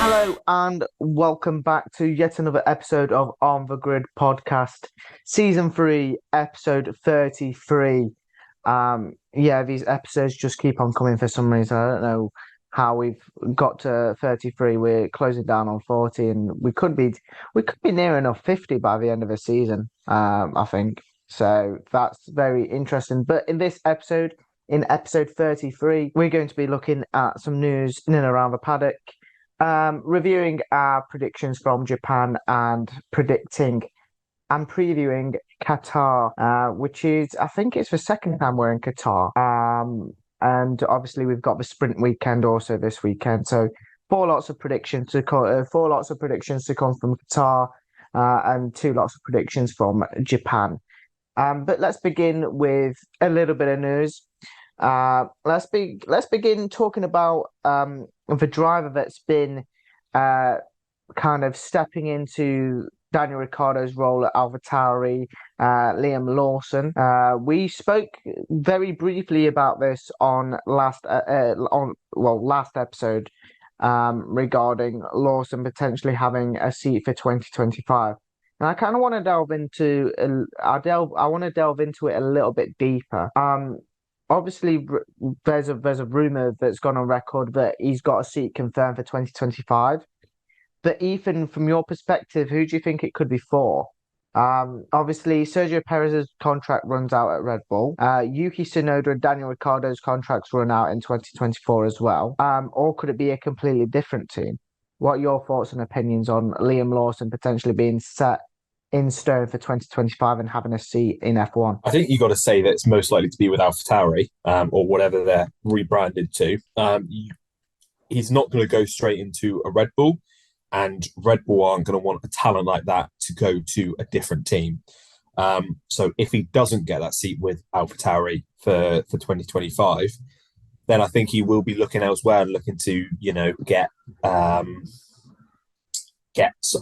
Hello and welcome back to yet another episode of On the Grid Podcast, Season 3, Episode 33. These episodes just keep on coming for some reason. I don't know how we've got to 33. We're closing down on 40 and we could be near enough 50 by the end of the season, I think. So that's very interesting. But in this episode, in episode 33, we're going to be looking at some news in and around the paddock, reviewing our predictions from Japan and predicting and previewing Qatar, which is, I think it's the second time we're in Qatar. And obviously we've got the sprint weekend also this weekend. So four lots of predictions to come from Qatar, and two lots of predictions from Japan. But let's begin with a little bit of news. Let's begin talking about the driver that's been kind of stepping into Daniel Ricciardo's role at AlphaTauri, Liam Lawson. We spoke very briefly about this on last episode regarding Lawson potentially having a seat for 2025. And I kind of want to delve into it a little bit deeper. Obviously, there's a rumor that's gone on record that he's got a seat confirmed for 2025. But Ethan, from your perspective, who do you think it could be for? Obviously, Sergio Perez's contract runs out at Red Bull. Yuki Tsunoda and Daniel Ricciardo's contracts run out in 2024 as well. Or could it be a completely different team? What are your thoughts and opinions on Liam Lawson potentially being set in stone for 2025 and having a seat in F1? I think you got to say that it's most likely to be with AlphaTauri, or whatever they're rebranded to. He's not going to go straight into a Red Bull, and Red Bull aren't going to want a talent like that to go to a different team. So if he doesn't get that seat with AlphaTauri for 2025, then I think he will be looking elsewhere and looking to, get a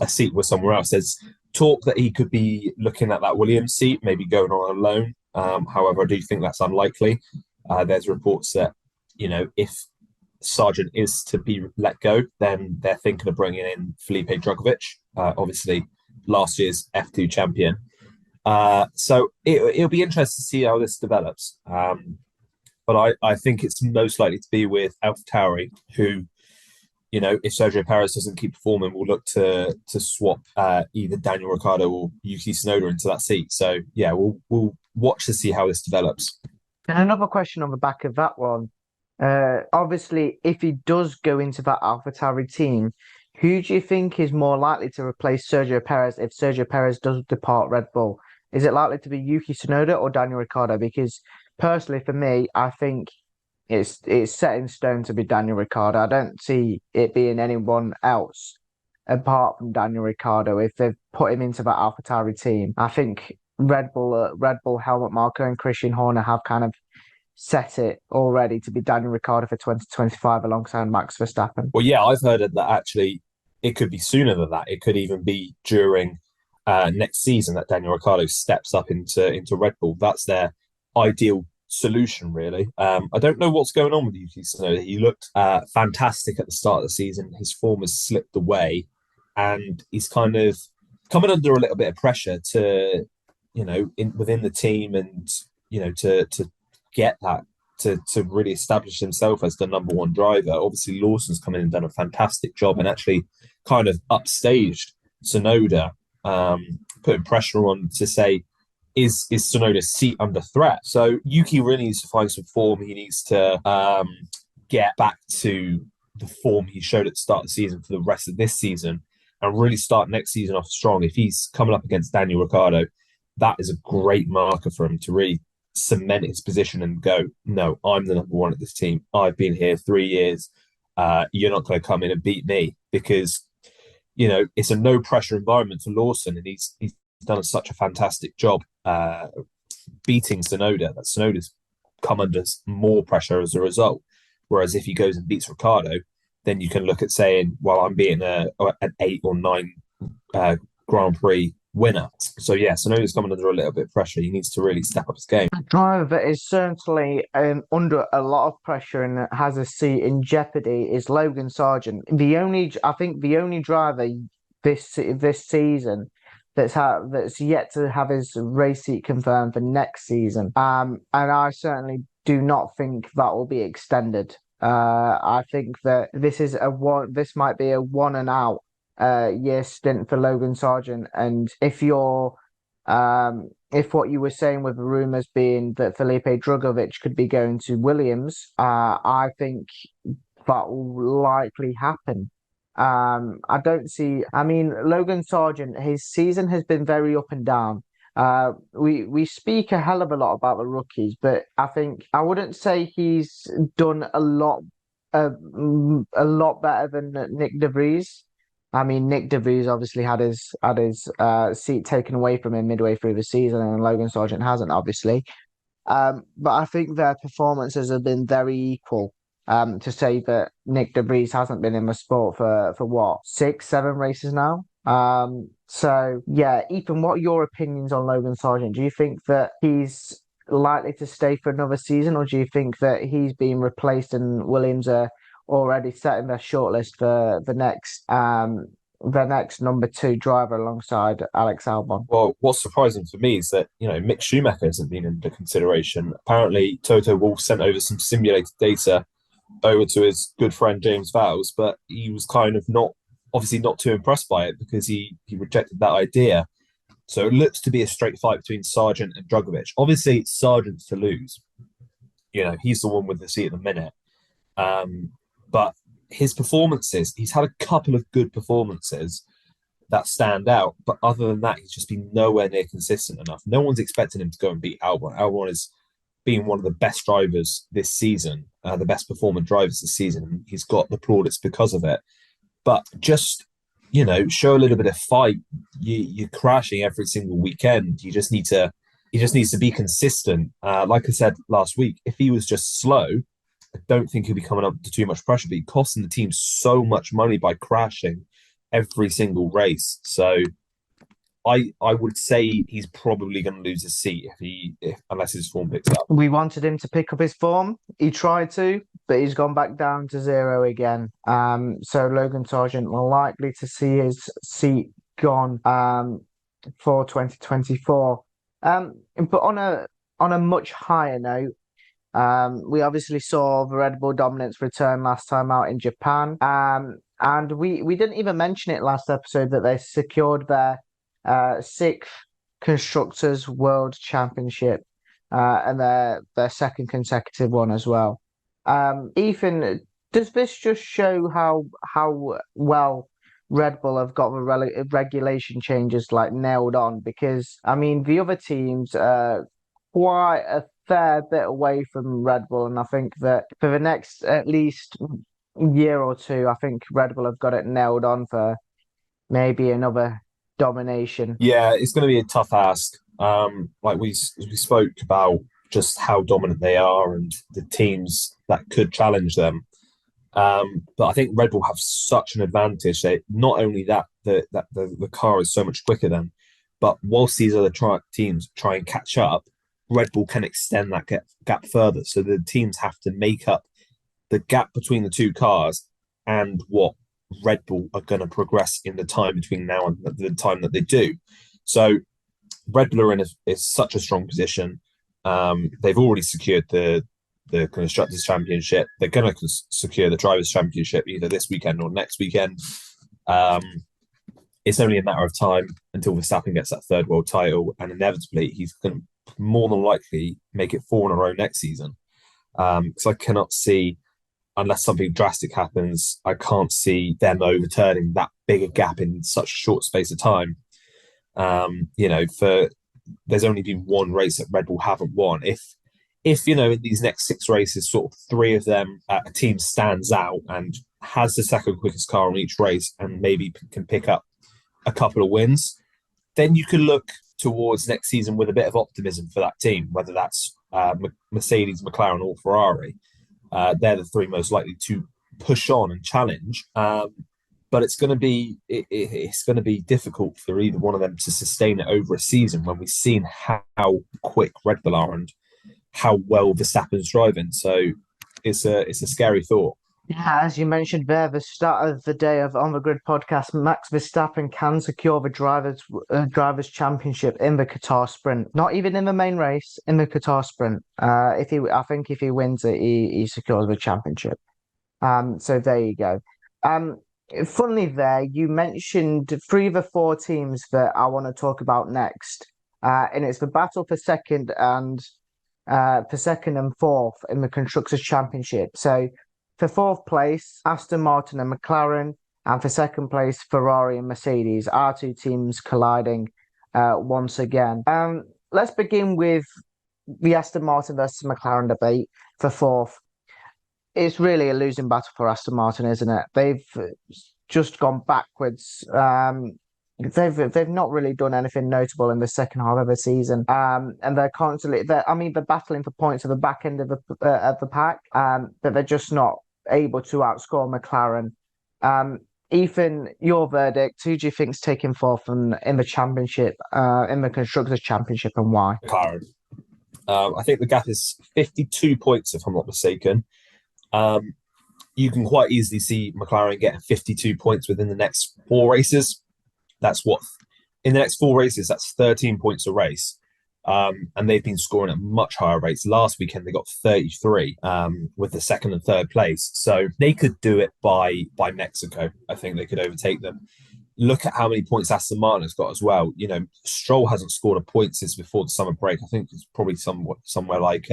seat with somewhere else. There's talk that he could be looking at that Williams seat, maybe going on a loan. However, I do think that's unlikely. There's reports that, if Sargent is to be let go, then they're thinking of bringing in Felipe Drugovich, obviously last year's F2 champion. So it'll be interesting to see how this develops. But I think it's most likely to be with AlphaTauri, who, if Sergio Perez doesn't keep performing, we'll look to swap either Daniel Ricciardo or Yuki Tsunoda into that seat. So yeah, we'll watch to see how this develops. And another question on the back of that one. Obviously, if he does go into that AlphaTauri team, who do you think is more likely to replace Sergio Perez if Sergio Perez does depart Red Bull? Is it likely to be Yuki Tsunoda or Daniel Ricciardo? Because personally, for me, I think it's set in stone to be Daniel Ricciardo. I don't see it being anyone else apart from Daniel Ricciardo if they've put him into that AlphaTauri team. I think Red Bull Helmut Marko and Christian Horner have kind of set it already to be Daniel Ricciardo for 2025 alongside Max Verstappen. Well, yeah, I've heard that actually it could be sooner than that. It could even be during next season that Daniel Ricciardo steps up into Red Bull. That's their ideal solution, really. I don't know what's going on with Yuki Tsunoda. He looked fantastic at the start of the season. His form has slipped away, and he's kind of coming under a little bit of pressure to, within the team, and to get that to really establish himself as the number one driver. Obviously, Lawson's come in and done a fantastic job and actually kind of upstaged Tsunoda, putting pressure on to say, is Tsunoda's seat under threat? So Yuki really needs to find some form. He needs to get back to the form he showed at the start of the season for the rest of this season and really start next season off strong. If he's coming up against Daniel Ricciardo, that is a great marker for him to really cement his position and go, no, I'm the number one at this team. I've been here 3 years. You're not going to come in and beat me, because, it's a no pressure environment for Lawson, and he's done such a fantastic job beating Tsunoda that Tsunoda's come under more pressure as a result. Whereas if he goes and beats Ricciardo, then you can look at saying, well, I'm beating an 8 or 9 Grand Prix winner. So yes, I know he's coming under a little bit of pressure. He needs to really step up his game. A driver that is certainly under a lot of pressure and has a seat in jeopardy is Logan Sargent. I think the only driver this season that's yet to have his race seat confirmed for next season. And I certainly do not think that will be extended. I think that this might be a one and out year stint for Logan Sargent. And if what you were saying with the rumours being that Felipe Drugovich could be going to Williams, I think that will likely happen. I mean, Logan Sargent, his season has been very up and down. We speak a hell of a lot about the rookies, but I wouldn't say he's done a lot better than Nick De Vries. I mean, Nick De Vries obviously had his seat taken away from him midway through the season, and Logan Sargent hasn't, obviously. But I think their performances have been very equal. To say that Nick De Vries hasn't been in the sport for what, 6-7 races now. So yeah, Ethan, what are your opinions on Logan Sargent? Do you think that he's likely to stay for another season, or do you think that he's being replaced and Williams are already setting their shortlist for the next number 2 driver alongside Alex Albon? Well, what's surprising for me is that, Mick Schumacher hasn't been under consideration. Apparently, Toto Wolff sent over some simulated data over to his good friend James Vowles, but he was kind of obviously not too impressed by it because he rejected that idea. So it looks to be a straight fight between Sargent and Drugovich. Obviously, it's Sargent's to lose. He's the one with the seat at the minute. But his performances, he's had a couple of good performances that stand out. But other than that, he's just been nowhere near consistent enough. No one's expecting him to go and beat Albon. Albon has been one of the best drivers this season, the best performing drivers this season. And he's got the plaudits because of it. But just, show a little bit of fight. You're crashing every single weekend. He just needs to be consistent. Like I said last week, if he was just slow, I don't think he'll be coming up to too much pressure, but he's costing the team so much money by crashing every single race. So I would say he's probably going to lose his seat unless his form picks up. We wanted him to pick up his form. He tried to, but he's gone back down to 0 again. So Logan Sargent will likely to see his seat gone for 2024. But on a much higher note, we obviously saw the Red Bull dominance return last time out in Japan. And we didn't even mention it last episode that they secured their 6th Constructors World Championship and their second consecutive one as well. Ethan, does this just show how well Red Bull have got the regulation changes nailed on? Because I mean, the other teams are quite a fair bit away from Red Bull, and I think that for the next at least year or two, I think Red Bull have got it nailed on for maybe another domination. Yeah, it's going to be a tough ask. We spoke about just how dominant they are and the teams that could challenge them. But I think Red Bull have such an advantage. Not only that the car is so much quicker than, but whilst these other teams try and catch up, Red Bull can extend that gap further. So the teams have to make up the gap between the two cars and what Red Bull are going to progress in the time between now and the time that they do. So Red Bull are in such a strong position. They've already secured the Constructors' Championship. They're going to secure the Drivers' Championship either this weekend or next weekend. It's only a matter of time until Verstappen gets that 3rd world title, and inevitably he's going to more than likely make it 4 in a row next season. Because I cannot see, unless something drastic happens, I can't see them overturning that big a gap in such a short space of time. There's only been one race that Red Bull haven't won. If in these next 6 races, sort of 3 of them, a team stands out and has the second quickest car on each race and maybe can pick up a couple of wins, then you can look towards next season with a bit of optimism for that team, whether that's Mercedes, McLaren, or Ferrari. They're the 3 most likely to push on and challenge. But but it's going to be it's going to be difficult for either one of them to sustain it over a season when we've seen how quick Red Bull are and how well Verstappen's driving. So it's a scary thought. Yeah, as you mentioned there, the start of the day of On the Grid podcast, Max Verstappen can secure the drivers' championship in the Qatar Sprint. Not even in the main race, in the Qatar Sprint. I think if he wins it, he secures the championship. So there you go. Funnily, there you mentioned 3 of the 4 teams that I want to talk about next, and it's the battle for second and fourth in the Constructors' Championship. So, for 4th place, Aston Martin and McLaren, and for 2nd place, Ferrari and Mercedes. Our 2 teams colliding once again. Let's begin with the Aston Martin versus McLaren debate for 4th. It's really a losing battle for Aston Martin, isn't it? They've just gone backwards. They've not really done anything notable in the second half of the season, and they're constantly. They're battling for points at the back end of the pack, but they're just not able to outscore McLaren. Ethan, your verdict: who do you think's taking 4th in the championship, in the Constructors' Championship, and why? McLaren. I think the gap is 52 points, if I'm not mistaken. You can quite easily see McLaren getting 52 points within the next 4 races. That's in the next 4 races, that's 13 points a race. And they've been scoring at much higher rates. Last weekend, they got 33 with the 2nd and 3rd place. So they could do it by Mexico. I think they could overtake them. Look at how many points Aston Martin has got as well. You know, Stroll hasn't scored a point since before the summer break. I think it's probably somewhere like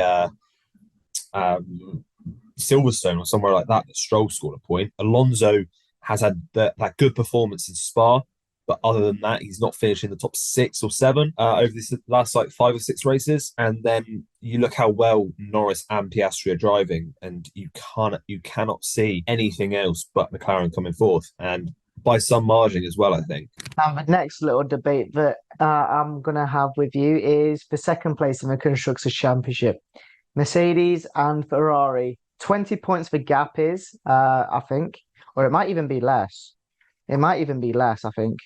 Silverstone or somewhere like that Stroll scored a point. Alonso has had that good performance in Spa, but other than that, he's not finished in the top 6 or 7 over this last 5 or 6 races. And then you look how well Norris and Piastri are driving, and you cannot see anything else but McLaren coming 4th, and by some margin as well, I think. The next little debate that I'm going to have with you is for 2nd place in the Constructors' Championship. Mercedes and Ferrari. 20 points the gap is, I think, or it might even be less. I think.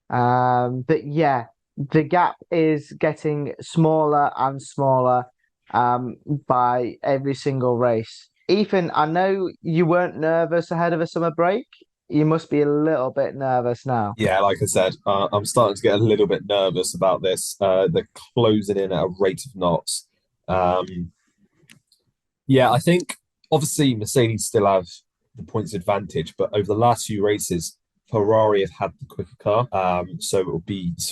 But yeah, the gap is getting smaller and smaller by every single race. Ethan, I know you weren't nervous ahead of a summer break. You must be a little bit nervous now. Yeah, like I said, I'm starting to get a little bit nervous about this. They're closing in at a rate of knots. Yeah, I think obviously Mercedes still have the points advantage, but over the last few races, Ferrari have had the quicker car. So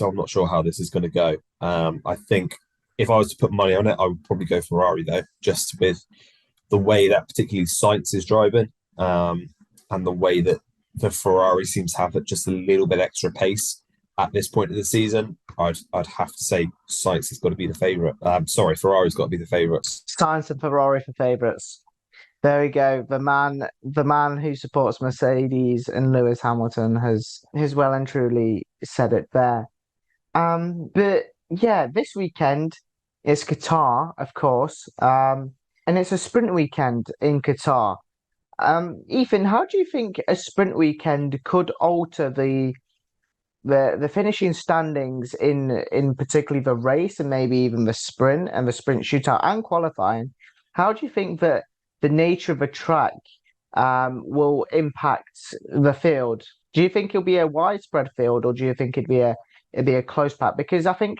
I'm not sure how this is going to go. I think if I was to put money on it, I would probably go Ferrari though, just with the way that particularly Sainz is driving, and the way that the Ferrari seems to have just a little bit extra pace at this point of the season. I'd have to say Sainz has got to be the favourite. Ferrari's got to be the favourites. Sainz and Ferrari for favourites. There we go. The man who supports Mercedes and Lewis Hamilton has well and truly said it there. But yeah, this weekend is Qatar, of course, and it's a sprint weekend in Qatar. Ethan, how do you think a sprint weekend could alter the finishing standings in particularly the race and maybe even the sprint and the sprint shootout and qualifying? How do you think that the nature of a track will impact the field? Do you think it'll be a widespread field, or do you think it'd be a close pack? Because I think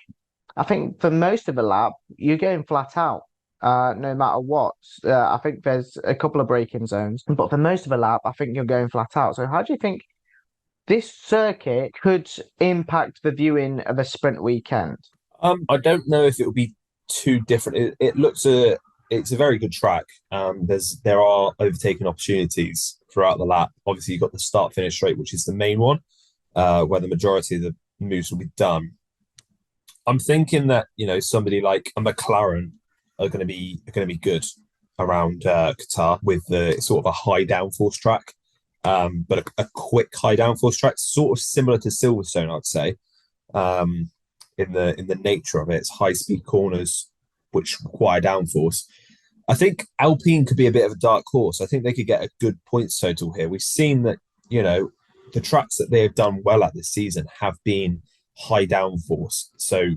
for most of the lap you're going flat out, no matter what. I think there's a couple of braking zones, but for most of the lap, I think you're going flat out. So how do you think this circuit could impact the viewing of a sprint weekend? I don't know if it will be too different. It's a very good track. There are overtaking opportunities throughout the lap. Obviously, you've got the start-finish straight, which is the main one, where the majority of the moves will be done. I'm thinking that somebody like a McLaren are going to be good around Qatar with the sort of a high downforce track, but a quick high downforce track, sort of similar to Silverstone, I'd say, in the nature of it. It's high speed corners which require downforce. I think Alpine could be a bit of a dark horse. I think they could get a good points total here. We've seen that, the tracks that they have done well at this season have been high downforce. So,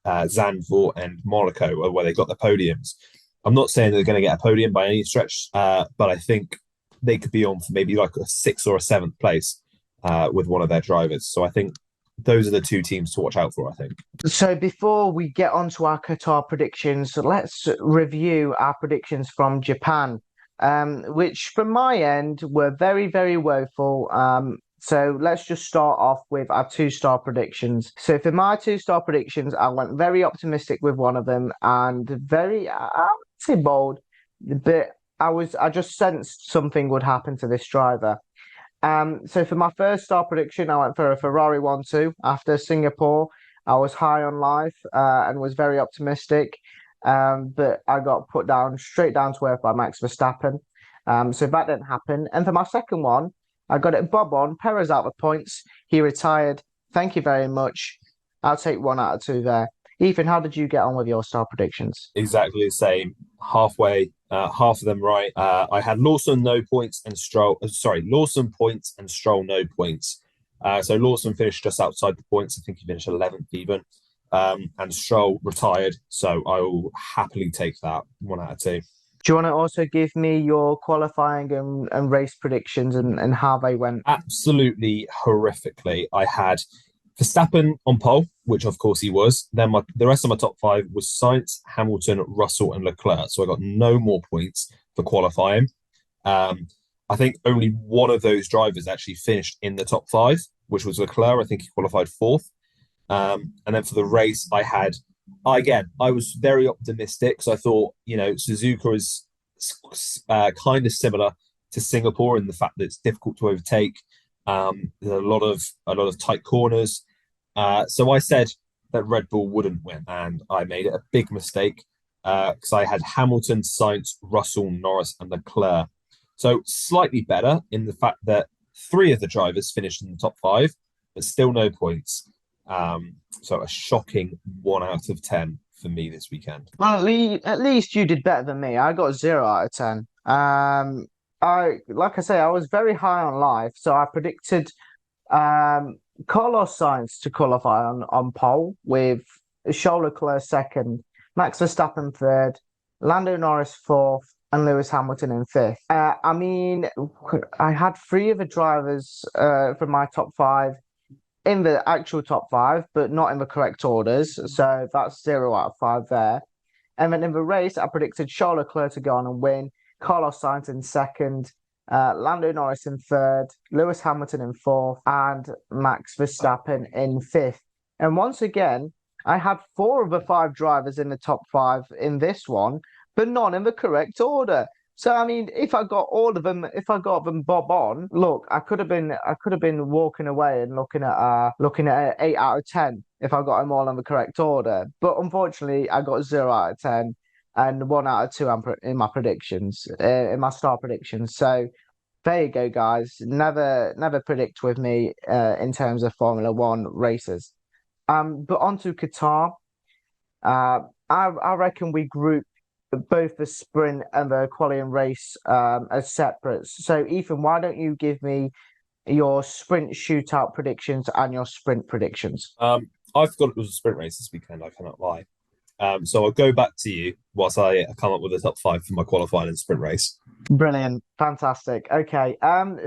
Zandvoort and Monaco are where they got the podiums. I'm not saying they're going to get a podium by any stretch, but I think they could be on for maybe like a 6th or a 7th place with one of their drivers. So I think those are the two teams to watch out for, I think. So before we get on to our Qatar predictions, let's review our predictions from Japan, which from my end were very, very woeful. So let's just start off with our 2-star predictions. So for my 2-star predictions, I went very optimistic with one of them and very, I would say bold, but I just sensed something would happen to this driver. So for my 1st-star prediction, I went for a Ferrari 1-2 after Singapore. I was high on life and was very optimistic, but I got put down straight down to earth by Max Verstappen. So that didn't happen. And for my second one, I got it bob on. Perez out of points. He retired. Thank you very much. I'll take 1 out of 2 there. Ethan, how did you get on with your star predictions? Exactly the same. Halfway, half of them right. I had Lawson no points and Stroll. Lawson points and Stroll no points. So Lawson finished just outside the points. I think he finished 11th even. And Stroll retired. So I will happily take that 1 out of 2. Do you want to also give me your qualifying and race predictions and how they went? Absolutely horrifically. I had Verstappen on pole, which of course he was. Then the rest of my top 5 was Sainz, Hamilton, Russell, and Leclerc. So I got no more points for qualifying. I think only one of those drivers actually finished in the top 5, which was Leclerc. I think he qualified 4th. And then for the race, I was very optimistic. So I thought, Suzuka is kind of similar to Singapore in the fact that it's difficult to overtake. There's a lot of tight corners. So I said that Red Bull wouldn't win, and I made it a big mistake because I had Hamilton, Sainz, Russell, Norris, and Leclerc. So slightly better in the fact that 3 of the drivers finished in the top 5, but still no points. So a shocking 1 out of 10 for me this weekend. Well, at least you did better than me. I got 0 out of 10. I was very high on life, so I predicted Carlos Sainz to qualify on pole with Charles Leclerc 2nd, Max Verstappen 3rd, Lando Norris 4th, and Lewis Hamilton in 5th. I had 3 of the drivers from my top 5 in the actual top 5, but not in the correct orders. So that's 0 out of 5 there. And then in the race, I predicted Charles Leclerc to go on and win, Carlos Sainz in 2nd, Lando Norris in 3rd, Lewis Hamilton in 4th, and Max Verstappen in 5th. And once again, I had 4 of the 5 drivers in the top 5 in this one, but none in the correct order. So if I got all of them, if I got them bob on, look, I could have been walking away and looking at an 8 out of 10 if I got them all in the correct order. But unfortunately, I got 0 out of 10 and 1 out of 2 in my predictions, in my star predictions. So there you go, guys. Never predict with me in terms of Formula One races. But on to Qatar. I reckon we group both the sprint and the qualifying race as separate. So, Ethan, why don't you give me your sprint shootout predictions and your sprint predictions? I forgot it was a sprint race this weekend. I cannot lie. So I'll go back to you whilst I come up with the top 5 for my qualifying and sprint race. Brilliant, fantastic. Okay.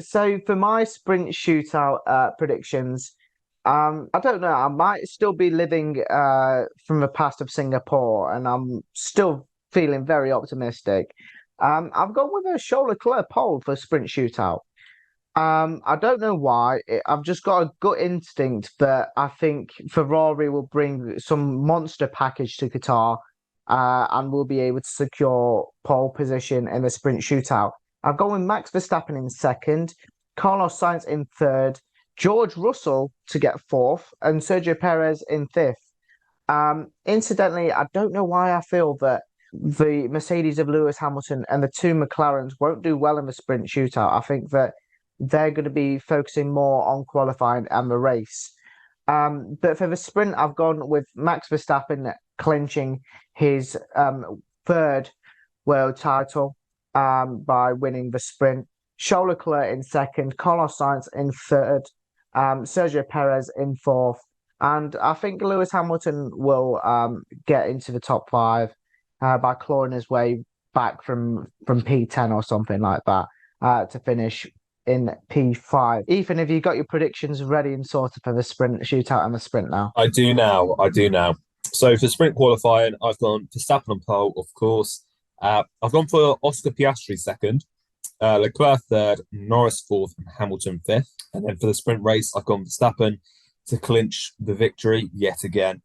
So for my sprint shootout predictions. I don't know. I might still be living from the past of Singapore, and I'm still feeling very optimistic. I've gone with a Charles Leclerc pole for sprint shootout. I don't know why. I've just got a gut instinct that I think Ferrari will bring some monster package to Qatar, and will be able to secure pole position in the sprint shootout. I've gone with Max Verstappen in 2nd, Carlos Sainz in 3rd, George Russell to get 4th, and Sergio Perez in 5th. Incidentally, I don't know why I feel that the Mercedes of Lewis Hamilton and the 2 McLarens won't do well in the sprint shootout. I think that they're going to be focusing more on qualifying and the race. But for the sprint, I've gone with Max Verstappen clinching his 3rd world title by winning the sprint. Charles Leclerc in second, Carlos Sainz in third, Sergio Perez in fourth. And I think Lewis Hamilton will get into the top five by clawing his way back from P10 or something like that to finish in P5. Ethan, have you got your predictions ready and sorted for the sprint shootout and the sprint now? I do now. So for sprint qualifying, I've gone Verstappen on pole, of course. I've gone for Oscar Piastri second, Leclerc third, Norris fourth, and Hamilton fifth. And then for the sprint race, I've gone Verstappen to clinch the victory yet again.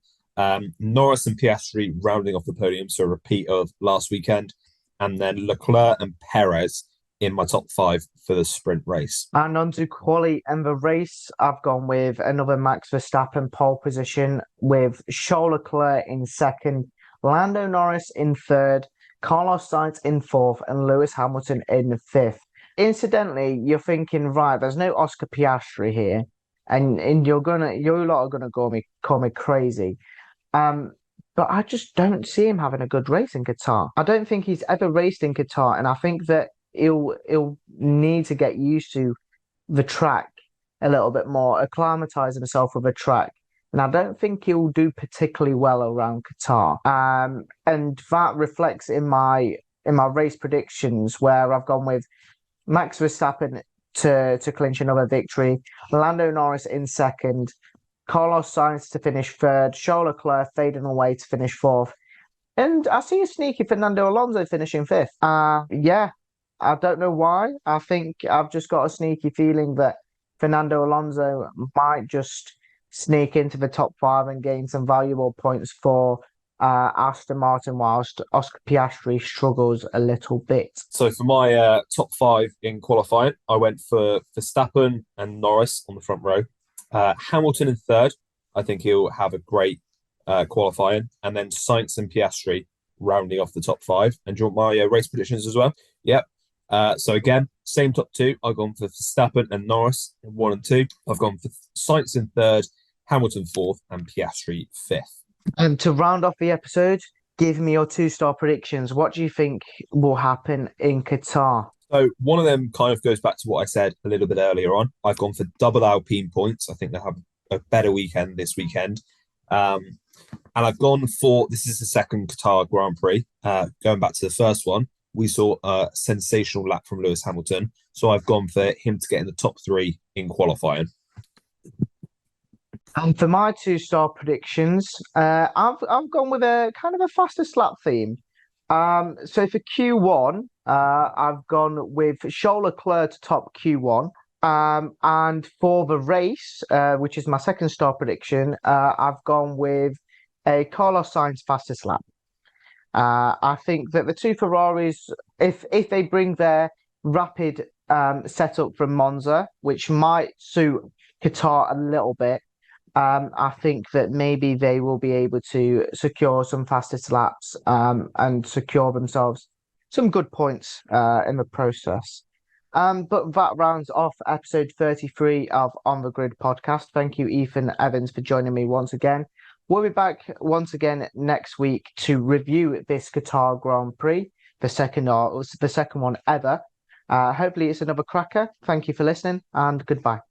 Norris and Piastri rounding off the podium, so a repeat of last weekend. And then Leclerc and Perez in my top five for the sprint race. And on to quali and the race, I've gone with another Max Verstappen pole position with Charles Leclerc in second, Lando Norris in third, Carlos Sainz in fourth, and Lewis Hamilton in fifth. Incidentally, you're thinking, right, there's no Oscar Piastri here, and you lot are gonna call me crazy. But I just don't see him having a good race in Qatar. I don't think he's ever raced in Qatar, and I think that he'll need to get used to the track a little bit more, acclimatize himself with a track. And I don't think he'll do particularly well around Qatar. And that reflects in my race predictions where I've gone with Max Verstappen to clinch another victory, Lando Norris in second, Carlos Sainz to finish third, Charles Leclerc fading away to finish fourth. And I see a sneaky Fernando Alonso finishing fifth. Yeah, I don't know why. I think I've just got a sneaky feeling that Fernando Alonso might just sneak into the top five and gain some valuable points for Aston Martin, whilst Oscar Piastri struggles a little bit. So for my top five in qualifying, I went for Verstappen and Norris on the front row. Hamilton in third. I think he'll have a great qualifying. And then Sainz and Piastri rounding off the top five. And do you want my race predictions as well? Yep. So again, same top two. I've gone for Verstappen and Norris in 1 and 2. I've gone for Sainz in third, Hamilton fourth, and Piastri fifth. And to round off the episode, give me your 2-star predictions. What do you think will happen in Qatar? So one of them kind of goes back to what I said a little bit earlier on. I've gone for double Alpine points. I think they'll have a better weekend this weekend. And I've gone for, this is the second Qatar Grand Prix. Going back to the first one, we saw a sensational lap from Lewis Hamilton. So I've gone for him to get in the top 3 in qualifying. And for my 2-star predictions, I've gone with a kind of a fastest lap theme. So for Q1, I've gone with Charles Leclerc to top Q1. And for the race, which is my 2nd-star prediction, I've gone with a Carlos Sainz fastest lap. I think that the two Ferraris, if they bring their rapid setup from Monza, which might suit Qatar a little bit, I think that maybe they will be able to secure some fastest laps and secure themselves some good points in the process. But that rounds off episode 33 of On the Grid podcast. Thank you, Ethan Evans, for joining me once again. We'll be back once again next week to review this Qatar Grand Prix, the second one ever. Hopefully it's another cracker. Thank you for listening and goodbye.